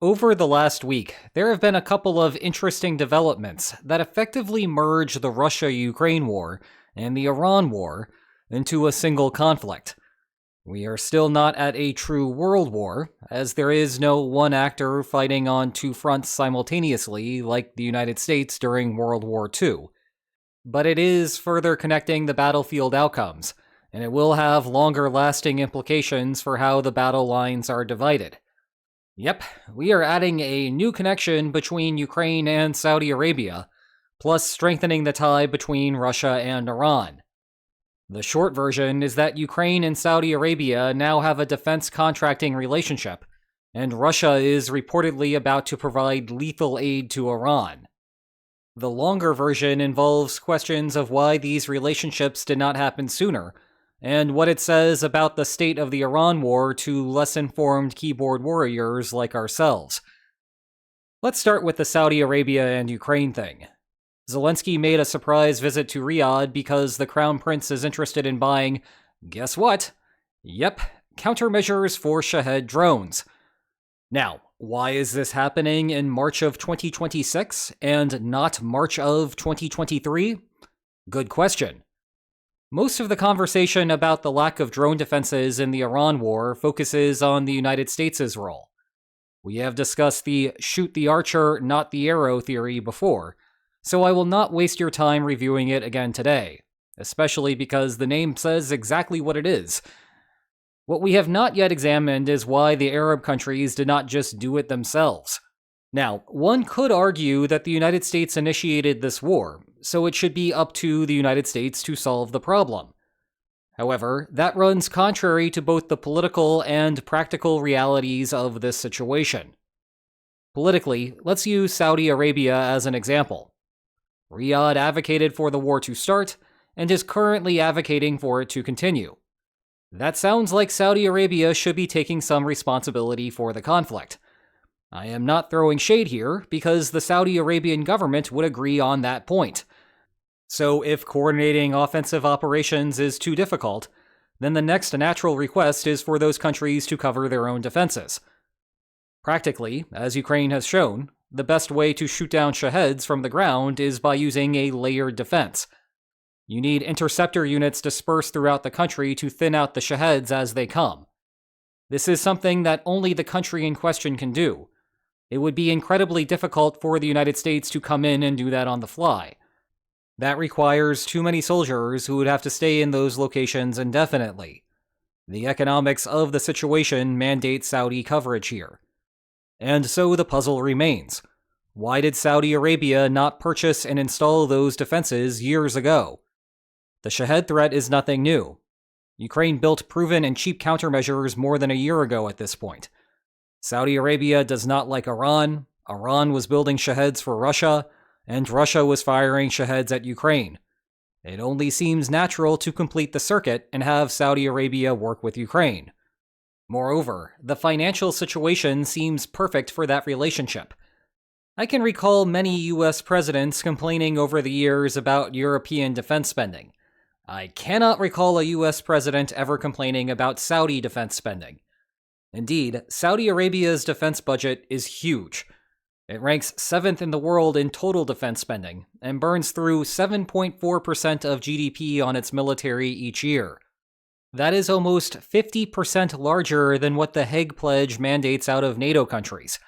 Over the last week, there have been a couple of interesting developments that effectively merge the Russia-Ukraine war and the Iran war into a single conflict. We are still not at a true world war, as there is no one actor fighting on two fronts simultaneously like the United States during World War II. But it is further connecting the battlefield outcomes, and it will have longer-lasting implications for how the battle lines are divided. Yep, we are adding a new connection between Ukraine and Saudi Arabia, plus strengthening the tie between Russia and Iran. The short version is that Ukraine and Saudi Arabia now have a defense contracting relationship, and Russia is reportedly about to provide lethal aid to Iran. The longer version involves questions of why these relationships did not happen sooner, and what it says about the state of the Iran war to less informed keyboard warriors like ourselves. Let's start with the Saudi Arabia and Ukraine thing. Zelensky made a surprise visit to Riyadh because the Crown Prince is interested in buying, guess what? Yep, countermeasures for Shahed drones. Now, why is this happening in March of 2026 and not March of 2023? Good question. Most of the conversation about the lack of drone defenses in the Iran war focuses on the United States' role. We have discussed the shoot the archer, not the arrow theory before, so I will not waste your time reviewing it again today, especially because the name says exactly what it is. What we have not yet examined is why the Arab countries did not just do it themselves. Now, one could argue that the United States initiated this war, so it should be up to the United States to solve the problem. However, that runs contrary to both the political and practical realities of this situation. Politically, let's use Saudi Arabia as an example. Riyadh advocated for the war to start, and is currently advocating for it to continue. That sounds like Saudi Arabia should be taking some responsibility for the conflict. I am not throwing shade here, because the Saudi Arabian government would agree on that point. So if coordinating offensive operations is too difficult, then the next natural request is for those countries to cover their own defenses. Practically, as Ukraine has shown, the best way to shoot down Shaheds from the ground is by using a layered defense. You need interceptor units dispersed throughout the country to thin out the Shaheds as they come. This is something that only the country in question can do. It would be incredibly difficult for the United States to come in and do that on the fly. That requires too many soldiers who would have to stay in those locations indefinitely. The economics of the situation mandate Saudi coverage here. And so the puzzle remains. Why did Saudi Arabia not purchase and install those defenses years ago? The Shahed threat is nothing new. Ukraine built proven and cheap countermeasures more than a year ago at this point. Saudi Arabia does not like Iran, Iran was building Shaheds for Russia, and Russia was firing Shaheds at Ukraine. It only seems natural to complete the circuit and have Saudi Arabia work with Ukraine. Moreover, the financial situation seems perfect for that relationship. I can recall many US presidents complaining over the years about European defense spending. I cannot recall a US president ever complaining about Saudi defense spending. Indeed, Saudi Arabia's defense budget is huge. It ranks 7th in the world in total defense spending, and burns through 7.4% of GDP on its military each year. That is almost 50% larger than what the Hague Pledge mandates out of NATO countries.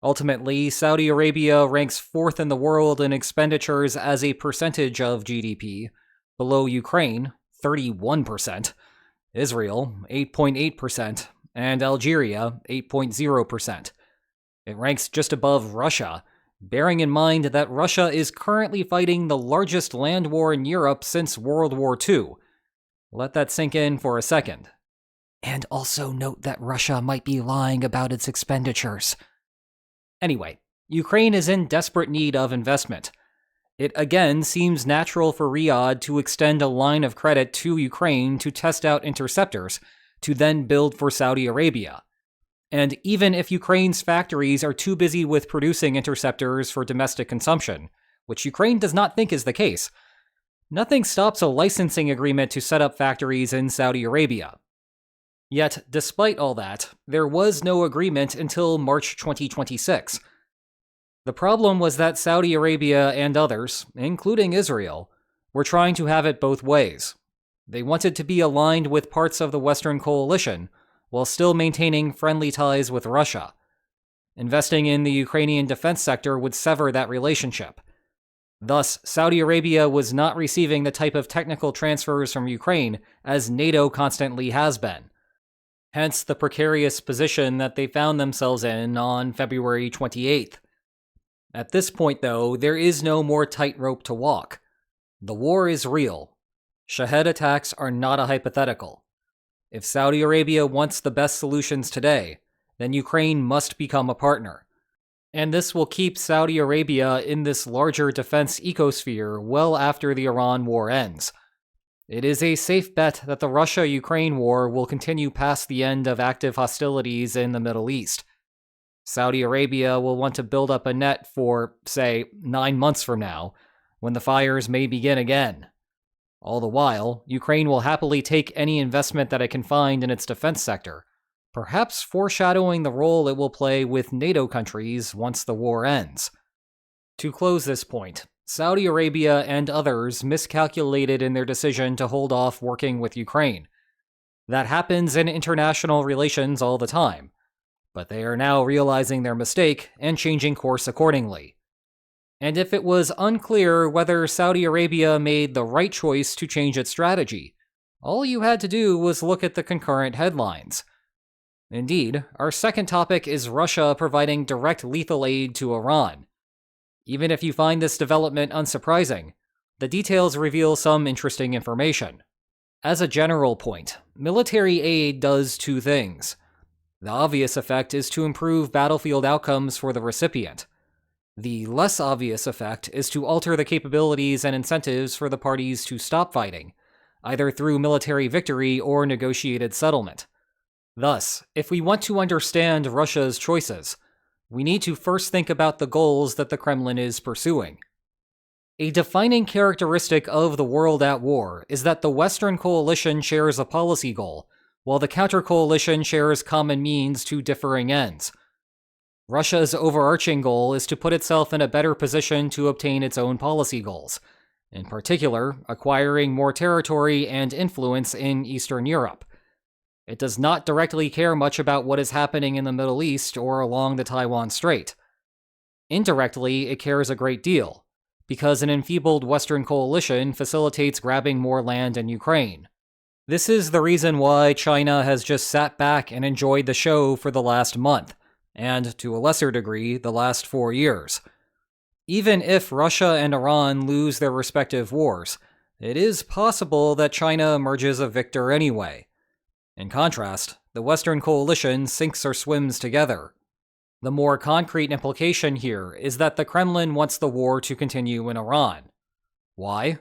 Ultimately, Saudi Arabia ranks 4th in the world in expenditures as a percentage of GDP, below Ukraine, 31%, Israel, 8.8%, and Algeria, 8.0%. It ranks just above Russia, bearing in mind that Russia is currently fighting the largest land war in Europe since World War II. Let that sink in for a second. And also note that Russia might be lying about its expenditures. Anyway, Ukraine is in desperate need of investment. It again seems natural for Riyadh to extend a line of credit to Ukraine to test out interceptors, to then build for Saudi Arabia. And even if Ukraine's factories are too busy with producing interceptors for domestic consumption, which Ukraine does not think is the case, nothing stops a licensing agreement to set up factories in Saudi Arabia. Yet, despite all that, there was no agreement until March 2026. The problem was that Saudi Arabia and others, including Israel, were trying to have it both ways. They wanted to be aligned with parts of the Western coalition, while still maintaining friendly ties with Russia. Investing in the Ukrainian defense sector would sever that relationship. Thus, Saudi Arabia was not receiving the type of technical transfers from Ukraine as NATO constantly has been. Hence the precarious position that they found themselves in on February 28th. At this point, though, there is no more tightrope to walk. The war is real. Shahed attacks are not a hypothetical. If Saudi Arabia wants the best solutions today, then Ukraine must become a partner. And this will keep Saudi Arabia in this larger defense ecosphere well after the Iran war ends. It is a safe bet that the Russia-Ukraine war will continue past the end of active hostilities in the Middle East. Saudi Arabia will want to build up a net for, say, 9 months from now, when the fires may begin again. All the while, Ukraine will happily take any investment that it can find in its defense sector, perhaps foreshadowing the role it will play with NATO countries once the war ends. To close this point, Saudi Arabia and others miscalculated in their decision to hold off working with Ukraine. That happens in international relations all the time, but they are now realizing their mistake and changing course accordingly. And if it was unclear whether Saudi Arabia made the right choice to change its strategy, all you had to do was look at the concurrent headlines. Indeed, our second topic is Russia providing direct lethal aid to Iran. Even if you find this development unsurprising, the details reveal some interesting information. As a general point, military aid does two things. The obvious effect is to improve battlefield outcomes for the recipient. The less obvious effect is to alter the capabilities and incentives for the parties to stop fighting, either through military victory or negotiated settlement. Thus, if we want to understand Russia's choices, we need to first think about the goals that the Kremlin is pursuing. A defining characteristic of the world at war is that the Western coalition shares a policy goal, while the counter-coalition shares common means to differing ends. Russia's overarching goal is to put itself in a better position to obtain its own policy goals, in particular, acquiring more territory and influence in Eastern Europe. It does not directly care much about what is happening in the Middle East or along the Taiwan Strait. Indirectly, it cares a great deal, because an enfeebled Western coalition facilitates grabbing more land in Ukraine. This is the reason why China has just sat back and enjoyed the show for the last month, and to a lesser degree, the last 4 years. Even if Russia and Iran lose their respective wars, it is possible that China emerges a victor anyway. In contrast, the Western coalition sinks or swims together. The more concrete implication here is that the Kremlin wants the war to continue in Iran. Why?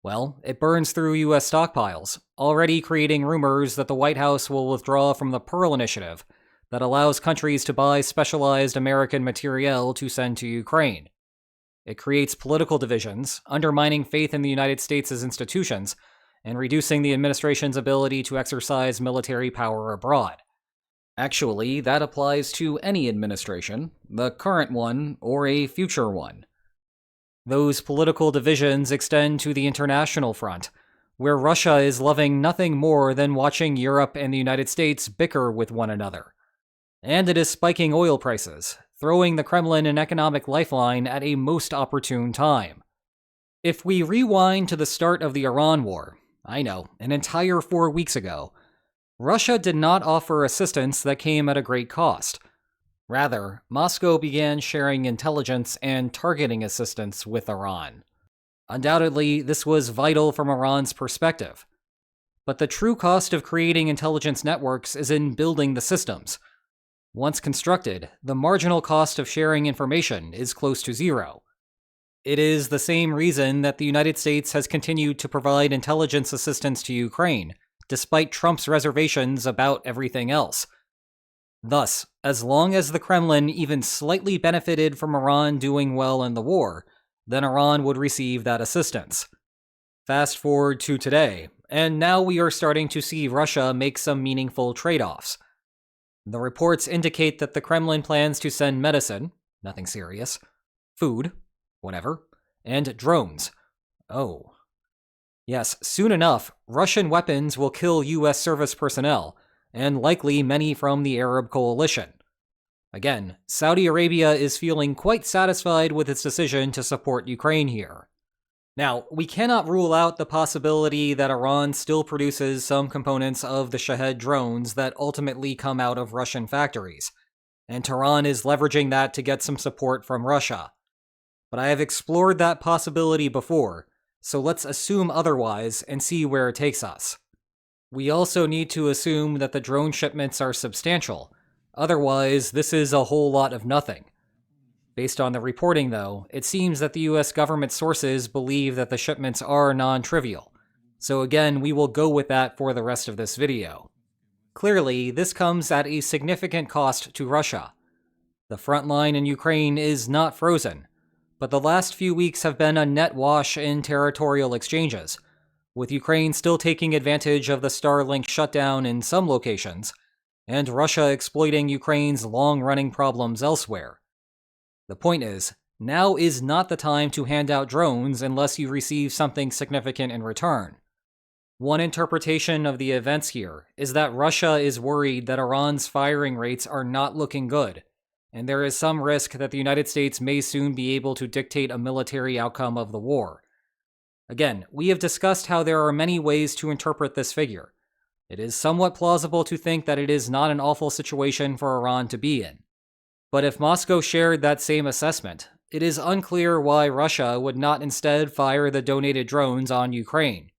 Well, it burns through U.S. stockpiles, already creating rumors that the White House will withdraw from the Pearl Initiative that allows countries to buy specialized American materiel to send to Ukraine. It creates political divisions, undermining faith in the United States' institutions, and reducing the administration's ability to exercise military power abroad. Actually, that applies to any administration, the current one or a future one. Those political divisions extend to the international front, where Russia is loving nothing more than watching Europe and the United States bicker with one another. And it is spiking oil prices, throwing the Kremlin an economic lifeline at a most opportune time. If we rewind to the start of the Iran war, I know, an entire 4 weeks ago, Russia did not offer assistance that came at a great cost. Rather, Moscow began sharing intelligence and targeting assistance with Iran. Undoubtedly, this was vital from Iran's perspective. But the true cost of creating intelligence networks is in building the systems. Once constructed, the marginal cost of sharing information is close to zero. It is the same reason that the United States has continued to provide intelligence assistance to Ukraine, despite Trump's reservations about everything else. Thus, as long as the Kremlin even slightly benefited from Iran doing well in the war, then Iran would receive that assistance. Fast forward to today, and now we are starting to see Russia make some meaningful trade-offs. The reports indicate that the Kremlin plans to send medicine, nothing serious, food, whatever, and drones. Oh. Yes, soon enough, Russian weapons will kill US service personnel, and likely many from the Arab coalition. Again, Saudi Arabia is feeling quite satisfied with its decision to support Ukraine here. Now, we cannot rule out the possibility that Iran still produces some components of the Shahed drones that ultimately come out of Russian factories, and Tehran is leveraging that to get some support from Russia. But I have explored that possibility before, so let's assume otherwise and see where it takes us. We also need to assume that the drone shipments are substantial, otherwise this is a whole lot of nothing. Based on the reporting, though, it seems that the US government sources believe that the shipments are non-trivial, so again, we will go with that for the rest of this video. Clearly, this comes at a significant cost to Russia. The front line in Ukraine is not frozen, but the last few weeks have been a net wash in territorial exchanges, with Ukraine still taking advantage of the Starlink shutdown in some locations, and Russia exploiting Ukraine's long-running problems elsewhere. The point is, now is not the time to hand out drones unless you receive something significant in return. One interpretation of the events here is that Russia is worried that Iran's firing rates are not looking good, and there is some risk that the United States may soon be able to dictate a military outcome of the war. Again, we have discussed how there are many ways to interpret this figure. It is somewhat plausible to think that it is not an awful situation for Iran to be in. But if Moscow shared that same assessment, it is unclear why Russia would not instead fire the donated drones on Ukraine.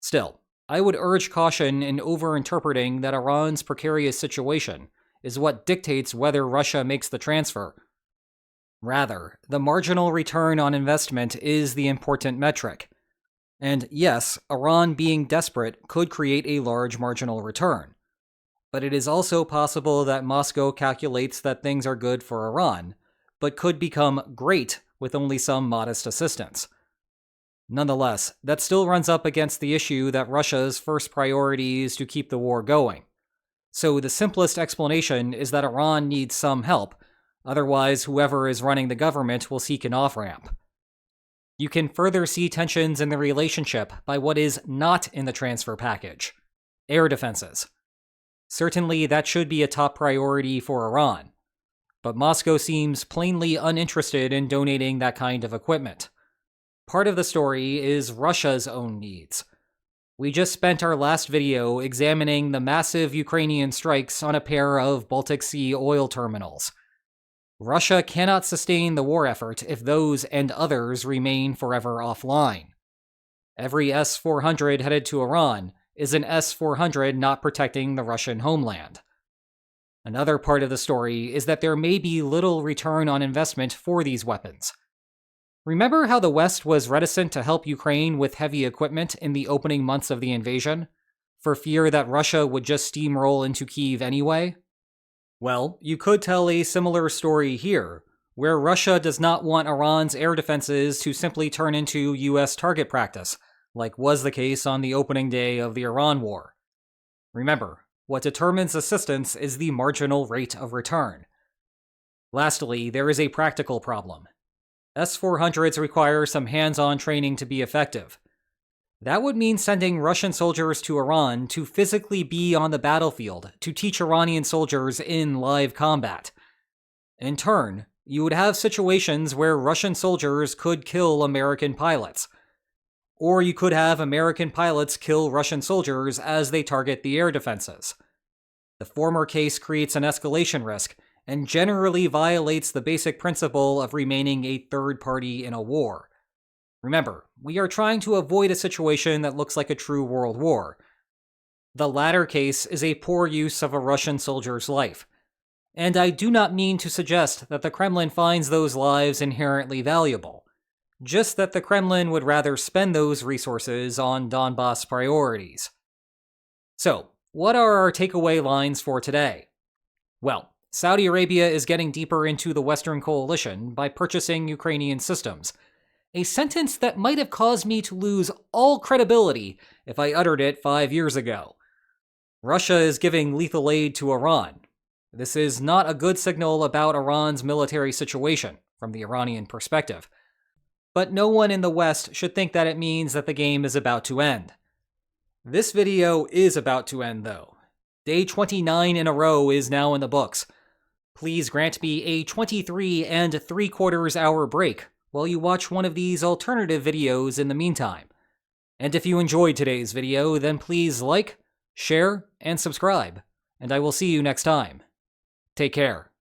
Still, I would urge caution in overinterpreting that Iran's precarious situation is what dictates whether Russia makes the transfer. Rather, the marginal return on investment is the important metric. And yes, Iran being desperate could create a large marginal return. But it is also possible that Moscow calculates that things are good for Iran, but could become great with only some modest assistance. Nonetheless, that still runs up against the issue that Russia's first priority is to keep the war going. So the simplest explanation is that Iran needs some help, otherwise whoever is running the government will seek an off-ramp. You can further see tensions in the relationship by what is not in the transfer package: air defenses. Certainly, that should be a top priority for Iran, but Moscow seems plainly uninterested in donating that kind of equipment. Part of the story is Russia's own needs. We just spent our last video examining the massive Ukrainian strikes on a pair of Baltic Sea oil terminals. Russia cannot sustain the war effort if those and others remain forever offline. Every S-400 headed to Iran is an S-400 not protecting the Russian homeland. Another part of the story is that there may be little return on investment for these weapons. Remember how the West was reticent to help Ukraine with heavy equipment in the opening months of the invasion, for fear that Russia would just steamroll into Kyiv anyway? Well, you could tell a similar story here, where Russia does not want Iran's air defenses to simply turn into US target practice, like was the case on the opening day of the Iran war. Remember, what determines assistance is the marginal rate of return. Lastly, there is a practical problem. S-400s require some hands-on training to be effective. That would mean sending Russian soldiers to Iran to physically be on the battlefield to teach Iranian soldiers in live combat. In turn, you would have situations where Russian soldiers could kill American pilots. Or you could have American pilots kill Russian soldiers as they target the air defenses. The former case creates an escalation risk and generally violates the basic principle of remaining a third party in a war. Remember, we are trying to avoid a situation that looks like a true world war. The latter case is a poor use of a Russian soldier's life. And I do not mean to suggest that the Kremlin finds those lives inherently valuable, just that the Kremlin would rather spend those resources on Donbass priorities. So, what are our takeaway lines for today? Well, Saudi Arabia is getting deeper into the Western coalition by purchasing Ukrainian systems, a sentence that might have caused me to lose all credibility if I uttered it 5 years ago. Russia is giving lethal aid to Iran. This is not a good signal about Iran's military situation, from the Iranian perspective. But no one in the West should think that it means that the game is about to end. This video is about to end, though. Day 29 in a row is now in the books. Please grant me a 23 3/4 hour break while you watch one of these alternative videos in the meantime. And if you enjoyed today's video, then please like, share, and subscribe, and I will see you next time. Take care.